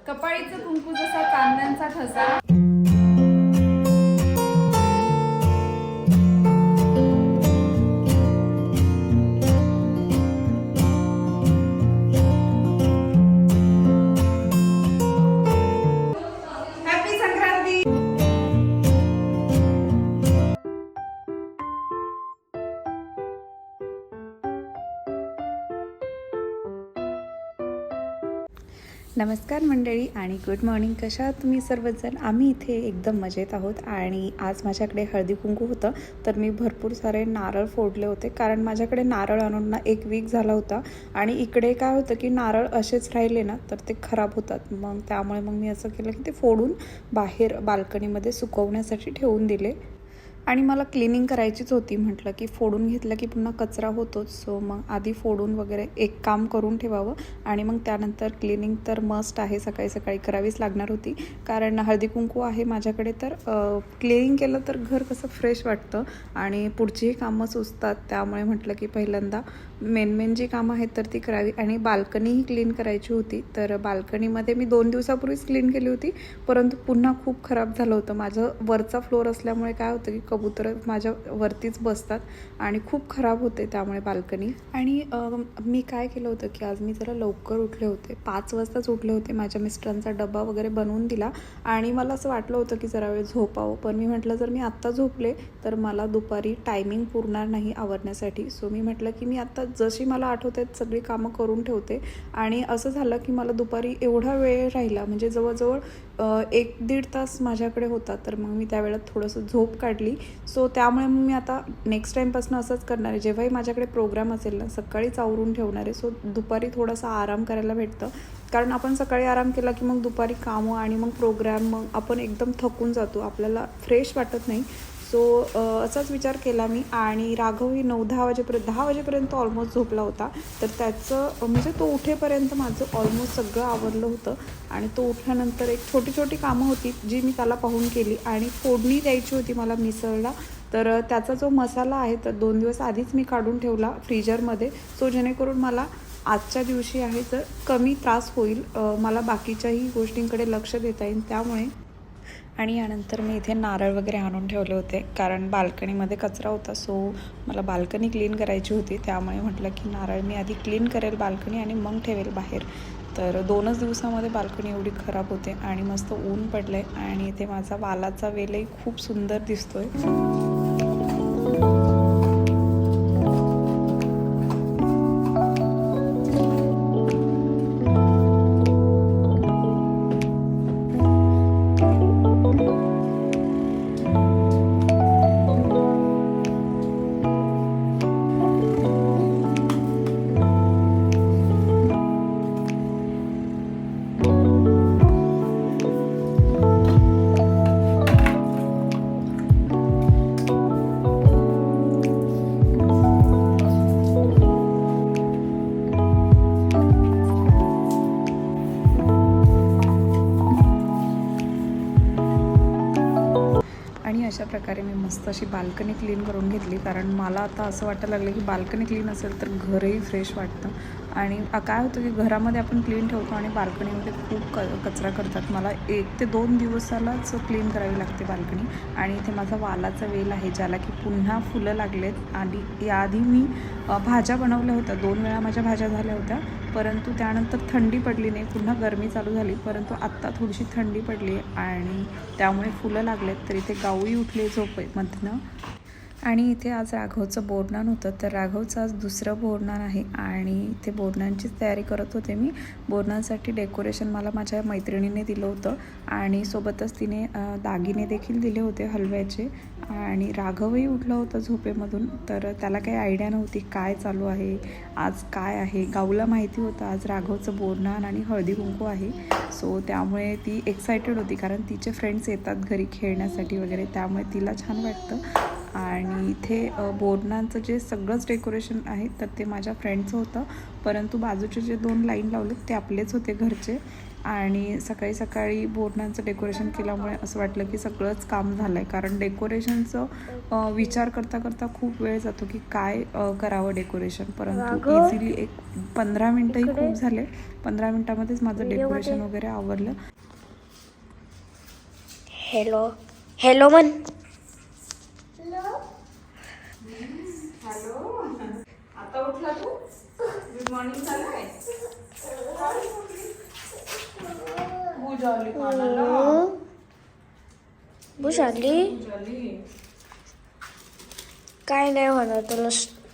कपाळीचं कुंकू जसा चांदण्यांचा ठसा. हॅपी संक्रांती. नमस्कार मंडळी आणि गुड मॉर्निंग. कशा आहात तुम्ही सर्वजण? आम्ही इथे एकदम मजेत आहोत. आणि आज माझ्याकडे हळदी कुंकू होतं, तर मी भरपूर सारे नारळ फोडले होते, कारण माझ्याकडे नारळ आणून ना 1 वीक झाला होता. आणि इकडे काय होतं की नारळ असेच राहिले ना तर ते खराब होतात. मग त्यामुळे मी असं केलं की ते फोडून बाहेर बाल्कनीमध्ये सुकवण्यासाठी ठेवून दिले. आणि मला क्लिनिंग करायचीच होती. म्हटलं की फोडून घेतलं की पुन्हा कचरा होतोच, सो मग आधी फोडून वगैरे एक काम करून ठेवावं आणि मग त्यानंतर क्लिनिंग तर मस्ट आहे, सकाळी सकाळी करावीच लागणार होती. कारण हळदी कुंकू आहे माझ्याकडे, तर क्लिनिंग केलं तर घर कसं फ्रेश वाटतं आणि पुढचीही कामं सुचतात. त्यामुळे म्हटलं की पहिल्यांदा मेन जी कामं आहेत तर ती करावी. आणि बाल्कनीही क्लीन करायची होती. तर बाल्कनीमध्ये मी 2 दिवसापूर्वीच क्लीन केली होती, परंतु पुन्हा खूप खराब झालं होतं. माझं वरचा फ्लोअर असल्यामुळे काय होतं की कबूतर माझ्या वरतीच बसतात आणि खूप खराब होते त्यामुळे बाल्कनी. आणि मी काय केलं होतं की आज मी जरा लवकर उठले होते, 5 वाजताच उठले होते. माझ्या मिस्टरांचा डबा वगैरे बनवून दिला आणि मला असं वाटलं होतं की जरा वेळ झोपावं, पण मी म्हटलं जर मी आत्ता झोपले तर मला दुपारी टायमिंग पुरणार नाही आवरण्यासाठी. सो मी म्हटलं की मी आत्ता जशी मला आठवत आहेत सगळी कामं करून ठेवते. आणि असं झालं की मला दुपारी एवढा वेळ राहिला, म्हणजे जवळजवळ 1-1.5 तास माझ्याकडे होता. तर मग मी त्यावेळेला थोडंसं झोप काढली. सो त्यामुळे मी आता नेक्स्ट टाईमपासून असंच करणार आहे. जेव्हाही माझ्याकडे प्रोग्राम असेल ना सकाळीच आवरून ठेवणार आहे. सो दुपारी थोडासा आराम करायला भेटतं, कारण आपण सकाळी आराम केला की मग दुपारी कामं आणि मग प्रोग्राम, मग आपण एकदम थकून जातो, आपल्याला फ्रेश वाटत नाही. सो असाच विचार केला मी. आणि राघवही 9-10 वाजेपर्यंत ऑलमोस्ट झोपला होता. तर त्याचं म्हणजे तो उठेपर्यंत माझं ऑलमोस्ट सगळं आवरलं होतं. आणि तो उठल्यानंतर एक छोटी कामं होती जी मी त्याला पाहून केली. आणि फोडणी द्यायची होती मला मिसळला. तर त्याचा जो मसाला आहे तर 2 दिवस आधीच मी काढून ठेवला फ्रीजरमध्ये. सो जेणेकरून मला आजच्या दिवशी आहे तर कमी त्रास होईल, मला बाकीच्याही गोष्टींकडे लक्ष देता येईल त्यामुळे. आणि यानंतर मी इथे नारळ वगैरे आणून ठेवले होते, कारण बाल्कनीमध्ये कचरा होता. सो मला बाल्कनी क्लीन करायची होती, त्यामुळे म्हटलं की नारळ मी आधी क्लीन करेल बाल्कनी आणि मग ठेवेल बाहेर. तर 2च दिवसामध्ये बाल्कनी एवढी खराब होते आणि मस्त ऊन पडलं आहे. आणि इथे माझा वालाचा वेलही खूप सुंदर दिसतो आहे. आणि अशा प्रकारे मी मस्त अशी बाल्कनी क्लीन करून घेतली, कारण मला आता असं वाटायला लागलं की बाल्कनी क्लीन असेल तर घरही फ्रेश वाटतं. आणि काय होतं की घरामध्ये आपण क्लीन ठेवतो आणि बाल्कनीमध्ये खूप कचरा करतात. मला 1 ते 2 दिवसालाच क्लीन करावी लागते बाल्कनी. आणि इथे माझा वालाचा वेल आहे, ज्याला की पुन्हा फुलं लागलेत. आणि याआधी मी भाज्या बनवल्या होत्या, 2 वेळा माझ्या भाज्या झाल्या होत्या, परंतु त्यानंतर थंडी पडली नाही, पुन्हा गरमी चालू झाली. परंतु आत्ता थोडीशी थंडी पडली आहे आणि त्यामुळे फुलं लागलेत. तर इथे गाऊही उठले झोपेमधनं. आणि इथे आज राघवचं बोरनान होतं, तर राघवचं आज दुसरं बोरनान आहे आणि इथे बोरनांचीच तयारी करत होते मी. बोरनांसाठी डेकोरेशन मला माझ्या मैत्रिणीने दिलं होतं आणि सोबतच तिने दागिने देखील दिले होते हलव्याचे. आणि राघवही उठलं होतं झोपेमधून, तर त्याला काही आयडिया नव्हती काय चालू आहे, आज काय आहे. गाऊला माहिती होतं आज राघवचं बोरनान आणि हळदी कुंकू आहे. सो त्यामुळे ती एक्सायटेड होती, कारण तिचे फ्रेंड्स येतात घरी खेळण्यासाठी वगैरे, त्यामुळे तिला छान वाटतं. आणि इथे बोरनांचं जे सगळंच डेकोरेशन आहे तर ते माझ्या फ्रेंडचं होतं, परंतु बाजूचे जे 2 लाईन लावले ते आपलेच होते घरचे. आणि सकाळी सकाळी बोरणाचं डेकोरेशन केल्यामुळे असं वाटलं की सगळंच काम झालं आहे. कारण डेकोरेशनचं विचार करता करता खूप वेळ जातो की काय करावं डेकोरेशन. परंतु इझिली एक 15 मिनटंही खूप झाले. 15 मिनटामध्येच माझं डेकोरेशन वगैरे आवरलं. हॅलो हॅलो म्हण. हॅलो, आता उठला तू? गुड मॉर्निंग झालंय? भूज आली कानाला. बुशाली काय नाही होणार तुला.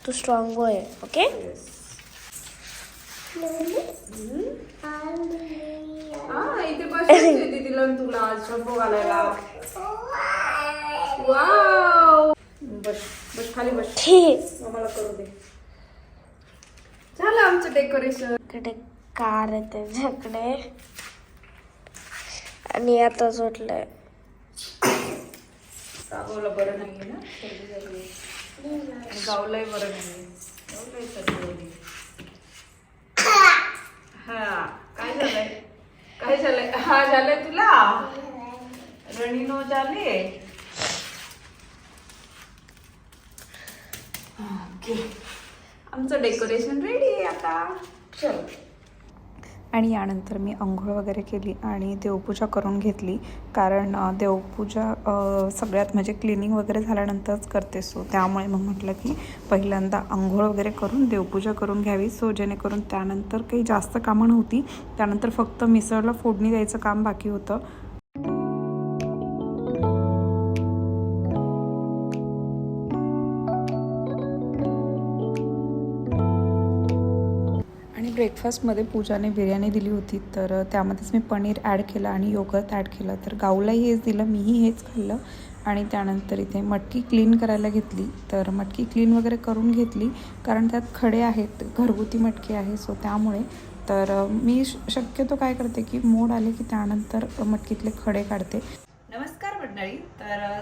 तू स्ट्रॉंग बॉय आहे. ओके. इथे बसायची तिला तुला आज शंभू घालायला. वाव, बस बस खाली बस. मला करू दे. झालं आमचं डेकोरेशन. इकडे कार आहे त्याच्याकडे आणि आता जोडलंय. सागवलं बरं नाहीये ना, सर्दी झाली. गावलंय बरं नाहीये. गावलंय सर्दी झाली. हा, काय झालंय? काय झालंय? हा झालंय तुला. रणीनो झाले. ओके, आमचं डेकोरेशन रेडी आहे आता. चल. आणि यानंतर मी अंघोळ वगैरे केली आणि देवपूजा करून घेतली. कारण देवपूजा सगळ्यात म्हणजे क्लिनिंग वगैरे झाल्यानंतरच करते. सो त्यामुळे मग म्हटलं की पहिल्यांदा अंघोळ वगैरे करून देवपूजा करून घ्यावी. सो जेणेकरून त्यानंतर काही जास्त कामं नव्हती. त्यानंतर फक्त मिसळला फोडणी द्यायचं काम बाकी होतं. ब्रेकफास्टमध्ये पूजाने बिर्याणी दिली होती, तर त्यामध्येच मी पनीर ॲड केलं आणि योगर्ट ॲड केलं. तर गाऊलाही हेच दिलं, मीही हेच खाल्लं. आणि त्यानंतर इथे मटकी क्लीन करायला घेतली. तर मटकी क्लीन वगैरे करून घेतली कारण त्यात खडे आहेत, घरगुती मटकी आहे. सो त्यामुळे तर मी शक्यतो काय करते की मोड आले की त्यानंतर मटकीतले खडे काढते. नमस्कार मंडळी. तर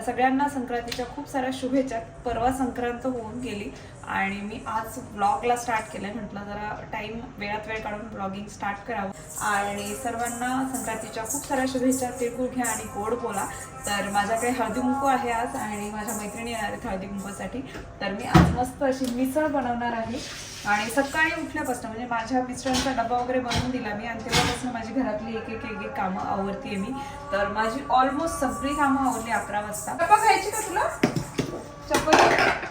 सगळ्यांना संक्रांतीच्या खूप साऱ्या शुभेच्छा. परवा संक्रांत होऊन गेली आणि मी आज व्लॉगला स्टार्ट केलं आहे. म्हटलं जरा टाईम वेळात वेळ काढून ब्लॉगिंग स्टार्ट करावं आणि सर्वांना संक्रांतीच्या खूप साऱ्या शुभेच्छा. तिळगुळ घ्या आणि गोड बोला. तर माझ्याकडे हळदी कुंकू आहे आज आणि माझ्या मैत्रिणी येणार आहेत हळदी कुंकूसाठी. तर मी आज मस्त अशी मिसळ बनवणार आहे. आणि सकाळी उठल्यापासून म्हणजे माझ्या मिस्टरांचा डबा वगैरे बनवून दिला मी आणि तेव्हापासून माझी घरातली एक एक एक एक कामं आवरते मी. तर माझी ऑलमोस्ट सगळी कामं आवरली 11 वाजता. चपा खायची का तुला? चपा चपा.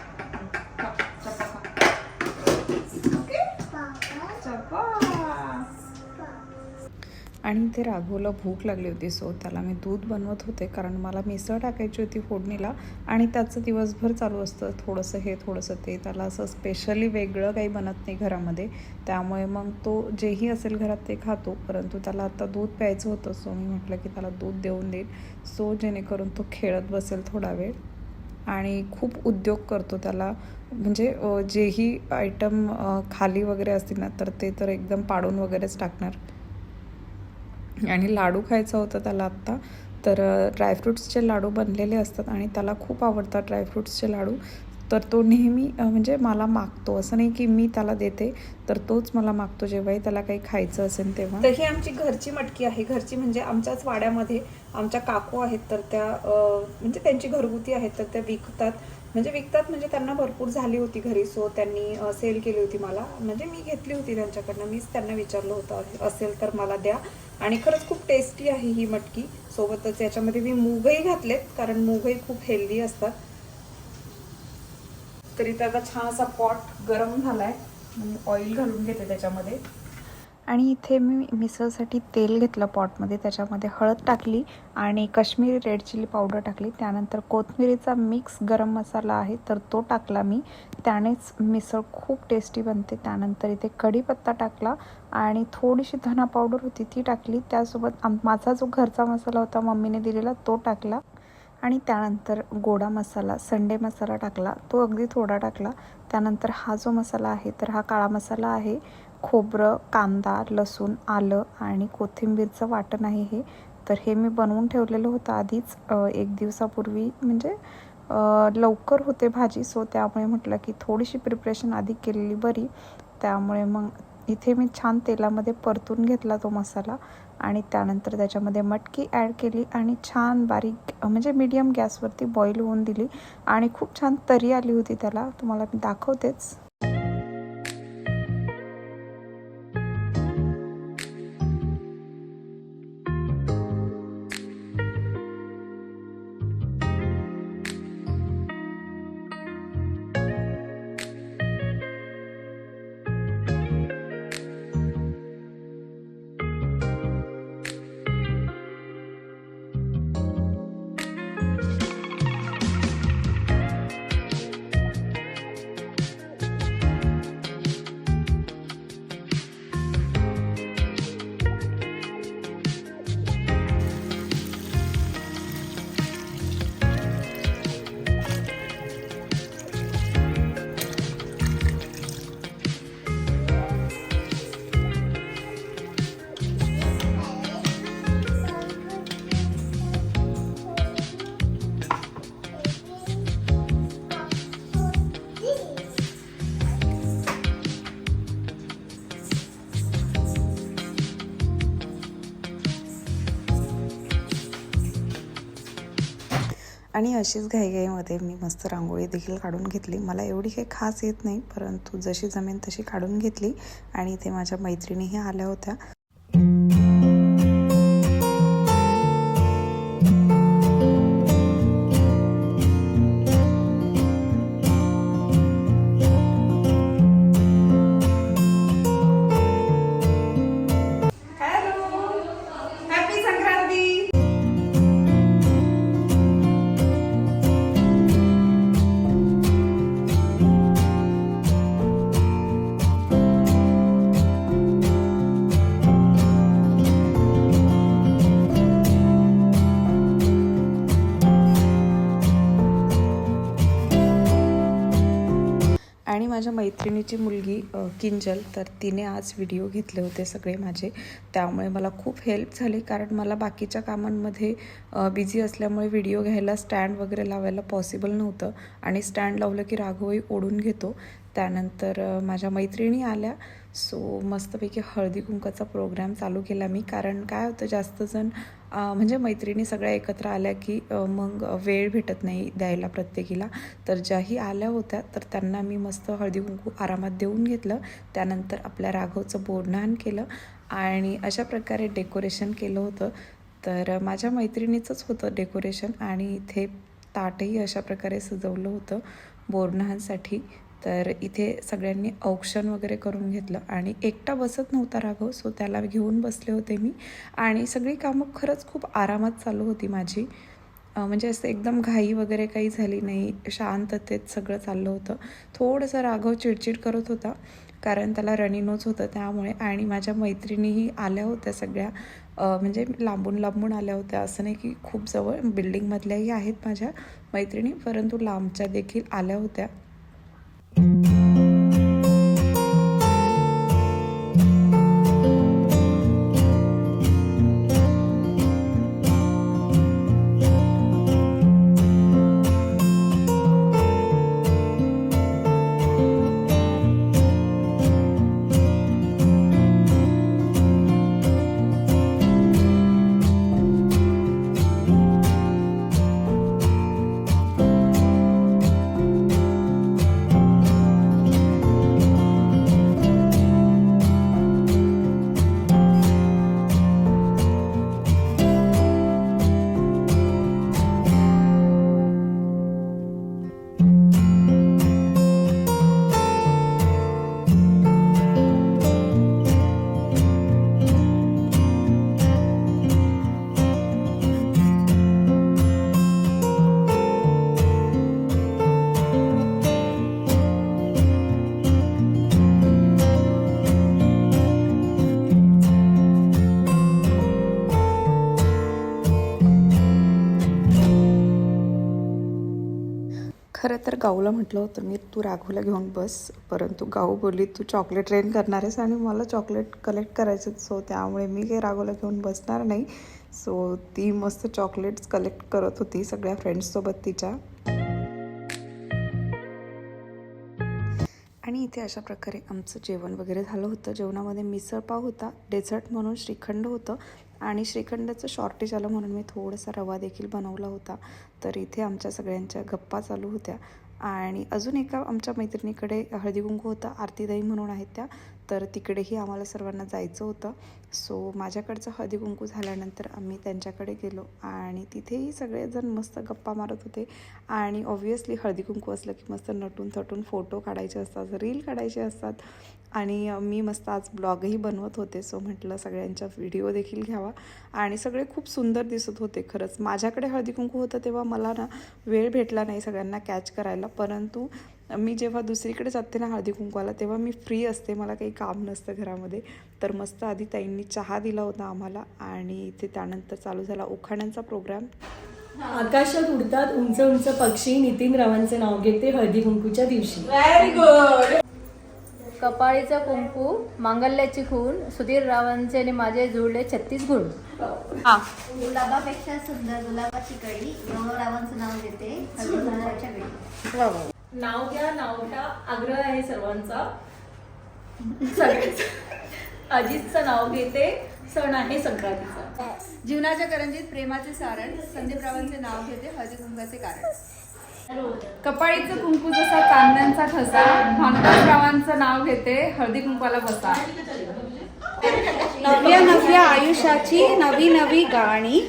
आणि ते राघवला भूक लागली होती. सो त्याला मी दूध बनवत होते कारण मला मिसळ टाकायची होती फोडणीला आणि त्याचं दिवसभर चालू असतं थोडंसं हे थोडंसं ते. त्याला असं स्पेशली वेगळं काही बनत नाही घरामध्ये. त्यामुळे मग तो जेही असेल घरात ते खातो. परंतु त्याला आता दूध प्यायचं होतं. सो मी म्हटलं की त्याला दूध देऊन देईल सो जेणेकरून तो खेळत बसेल थोडा वेळ. आणि खूप उद्योग करतो त्याला, म्हणजे जेही आयटम खाली वगैरे असतील ना तर ते तर एकदम पाडून वगैरेच टाकणार. आणि लाडू खायचा होता त्याला आत्ता. तर ड्रायफ्रूट्सचे लाडू बनलेले असतात आणि त्याला खूप आवडतात ड्रायफ्रूट्सचे लाडू. तर तो नेहमी म्हणजे मला मागतो, असं नाही की मी त्याला देते, तर तोच मला मागतो जेव्हाही त्याला काही खायचं असेल तेव्हा. तर ही आमची घरची मटकी आहे. घरची म्हणजे आमच्याच वाड्यामध्ये आमच्या काकू आहेत. तर त्या म्हणजे त्यांची घरगुती आहेत. तर त्या विकतात म्हणजे त्यांना भरपूर झाली होती घरी. सो त्यांनी सेल केली होती मला, म्हणजे मी घेतली होती त्यांच्याकडनं. मीच त्यांना विचारलं होतं असेल तर मला द्या. आणि खरंच खूप टेस्टी आहे ही मटकी. सोबतच याच्यामध्ये मी मूगही घातलेत कारण मूगही खूप हेल्दी असतात. तरी त्याचा छान असा पॉट गरम झालाय. ऑइल घालून घेते त्याच्यामध्ये. आणि इथे मी मिसळसाठी तेल घेतलं पॉटमध्ये. त्याच्यामध्ये हळद टाकली आणि काश्मीरी रेड चिली पावडर टाकली. त्यानंतर कोथिंबीरीचा मिक्स गरम मसाला आहे तर तो टाकला मी. त्यानेच मिसळ खूप टेस्टी बनते. त्यानंतर इथे कढीपत्ता टाकला आणि थोडीशी धना पावडर होती ती टाकली. त्यासोबत माझा जो घरचा मसाला होता मम्मीने दिलेला तो टाकला. आणि त्यानंतर गोडा मसाला, संडे मसाला टाकला, तो अगदी थोडा टाकला. त्यानंतर हा जो मसाला आहे तर हा काळा मसाला आहे. खोबरं, कांदा, लसूण, आलं आणि कोथिंबीरचं वाटण आहे हे. तर हे मी बनवून ठेवलेलं होतं आधीच 1 दिवसापूर्वी. म्हणजे लवकर होते भाजी. सो त्यामुळे म्हटलं की थोडीशी प्रिपरेशन आधी केलेली बरी. त्यामुळे मग इथे मी छान तेलामध्ये परतून घेतला तो मसाला आणि त्यानंतर त्याच्यामध्ये मटकी ॲड केली आणि छान बारीक म्हणजे मीडियम गॅसवरती बॉईल होऊन दिली आणि खूप छान तरी आली होती त्याला. तुम्हाला मी दाखवतेच. आणि अशीच घाईघाईमध्ये मी मस्त रांगोळी देखील काढून घेतली. मला एवढी काही खास येत नाही, परंतु जशी जमेन तशी काढून घेतली. आणि इथे माझ्या मैत्रिणीही आल्या होत्या. आणि माझ्या मैत्रिणीची मुलगी किंजल, तर तिने आज व्हिडिओ घेतले होते सगळे माझे. त्यामुळे मला खूप हेल्प झाली, कारण मला बाकीच्या कामांमध्ये बिझी असल्यामुळे व्हिडिओ घ्यायला स्टँड वगैरे लावायला पॉसिबल नव्हतं. आणि स्टँड लावलं की राघवही ओढून घेतो. त्यानंतर माझ्या मैत्रिणी आल्या. सो मस्तपैकी हळदी कुंकाचा प्रोग्राम चालू केला मी. कारण काय होतं, जास्त जण म्हणजे मैत्रिणी सगळ्या एकत्र आल्या की मग वेळ भेटत नाही द्यायला प्रत्येकीला. तर ज्याही आल्या होत्या तर त्यांना मी मस्त हळदी कुंकू आरामात देऊन घेतलं. त्यानंतर आपल्या राघवचं बोरन्हाण केलं आणि अशा प्रकारे डेकोरेशन केलं होतं. तर माझ्या मैत्रिणीचंच होतं डेकोरेशन. आणि इथे ताटही अशा प्रकारे सजवलं होतं बोरन्हाणसाठी. तर इथे सगळ्यांनी औक्षण वगैरे करून घेतलं आणि एकटा बसत नव्हता राघव, सो त्याला घेऊन बसले होते मी. आणि सगळी कामं खरंच खूप आरामात चालू होती माझी. म्हणजे असं एकदम घाई वगैरे काही झाली नाही, शांततेत सगळं चाललं होतं. थोडंसं राघव चिडचिड करत होता, कारण त्याला रनी नोज होतं त्यामुळे. आणि माझ्या मैत्रिणीही आल्या होत्या सगळ्या, म्हणजे लांबून लांबून आल्या होत्या. असं नाही की खूप जवळ, बिल्डिंगमधल्याही आहेत माझ्या मैत्रिणी, परंतु लांबच्या देखील आल्या होत्या. खरं तर गाऊला म्हटलं होतं मी, तू राघवला घेऊन बस, परंतु गाऊ बोलली तू चॉकलेट ट्रेन करणार आहेस आणि मला चॉकलेट कलेक्ट करायचे. सो त्यामुळे मी काही राघवला घेऊन बसणार नाही. सो ती मस्त चॉकलेट्स कलेक्ट करत होती सगळ्या फ्रेंड्ससोबत तिच्या. आणि इथे अशा प्रकारे आमचं जेवण वगैरे झालं होतं. जेवणामध्ये मिसळपाव होता, डेझर्ट म्हणून श्रीखंड होतं आणि श्रीखंडाचं शॉर्टेज आलं म्हणून मी थोडासा रवा देखील बनवला होता. तर इथे आमच्या सगळ्यांच्या गप्पा चालू होत्या. आणि अजून एका आमच्या मैत्रिणीकडे हळदी कुंकू होतं, आरतीताई म्हणून आहेत त्या, तर तिकडेही आम्हाला सर्वांना जायचं होतं. सो माझ्याकडचं हळदी कुंकू झाल्यानंतर आम्ही त्यांच्याकडे गेलो आणि तिथेही सगळेजण मस्त गप्पा मारत होते. आणि ऑब्व्हियसली हळदी कुंकू असलं की मस्त नटून थटून फोटो काढायचे असतात, रील काढायचे असतात. आणि मी मस्त आज ब्लॉगही बनवत होते. सो म्हटलं सगळ्यांचा व्हिडिओ देखील घ्यावा. आणि सगळे खूप सुंदर दिसत होते खरंच. माझ्याकडे हळदी कुंकू होतं तेव्हा मला ना वेळ भेटला नाही सगळ्यांना कॅच करायला, परंतु मी जेव्हा दुसरीकडे जाते ना हळदी कुंकवाला तेव्हा मी फ्री असते, मला काही काम नसतं घरामध्ये. तर मस्त आधी ताईंनी चहा दिला होता आम्हाला आणि इथे त्यानंतर चालू झाला उखाण्यांचा प्रोग्राम. आकाशात उडतात उंच उंच पक्षी, नितीन रावांचे नाव घेते हळदी कुंकूच्या दिवशी. Very good. कपाळीचा कुंकू, मांगल्याची खून, सुधीर रावांचे आणि माझे जुळले 36 गुण. गुलाबापेक्षा सुंदर गुलाबाची कळी, गौरवांचं नाव घेते हळदी कुंकवाच्या वेळी. नाव घ्या नावटा आग्रह आहे सर्वांचा. सगळ्यांचा अजितचं नाव घेते, सण आहे संक्रांतीचा. जीवनाच्या करंजीत प्रेमाचे सारण, संदीप रावांचे नाव घेते हळदी कुंकाचे कारण. कपाळीचं कुंकू जसा चांदण्यांचा ठसा, भानुदास रावांचं नाव घेते हळदी कुंकवाला बसा. नव्या नव्या आयुष्याची नवी नवी गाणी,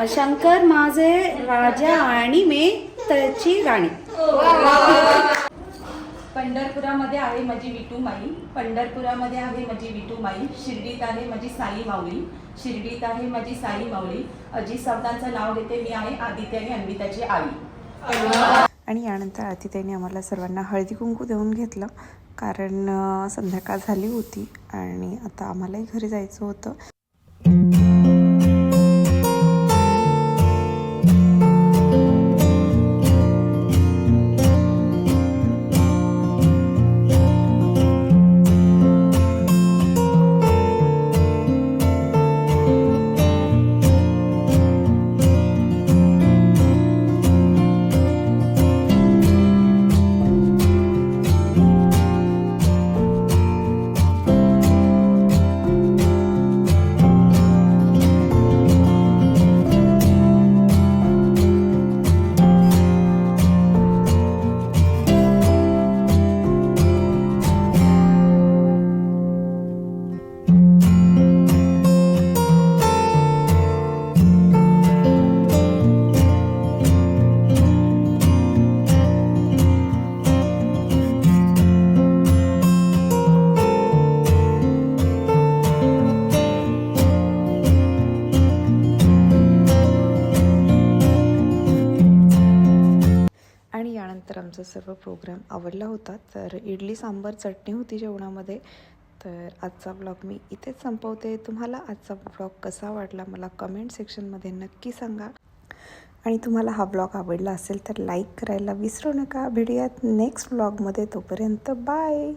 शंकर माझे राजा आणि मी त्याची राणी. पंढरपुरामध्ये आहे माझी विठू माई, पंढरपुरामध्ये आहे माझी विठू माई, शिर्डीत आहे माझी साई माऊली, शिर्डीत आहे माझी साई माऊली. अजित सावंतांचं नाव घेते मी आहे आदित्य आणि अन्विताची आई. आणि यानंतर आरतीताईंनी आम्हाला सर्वांना हळदी कुंकू देऊन घेतलं, कारण संध्याकाळ झाली होती आणि आता आम्हालाही घरी जायचं होतं. तर आमचा सर्व प्रोग्राम आवडला होता. तर इडली सांबार चटणी होती जेवणामध्ये. तर आजचा ब्लॉग मी इथेच संपवते. तुम्हाला आजचा ब्लॉग कसा वाटला मला कमेंट सेक्शनमध्ये नक्की सांगा. आणि तुम्हाला हा ब्लॉग आवडला असेल तर लाईक करायला विसरू नका. भेटूयात नेक्स्ट ब्लॉगमध्ये. तोपर्यंत बाय.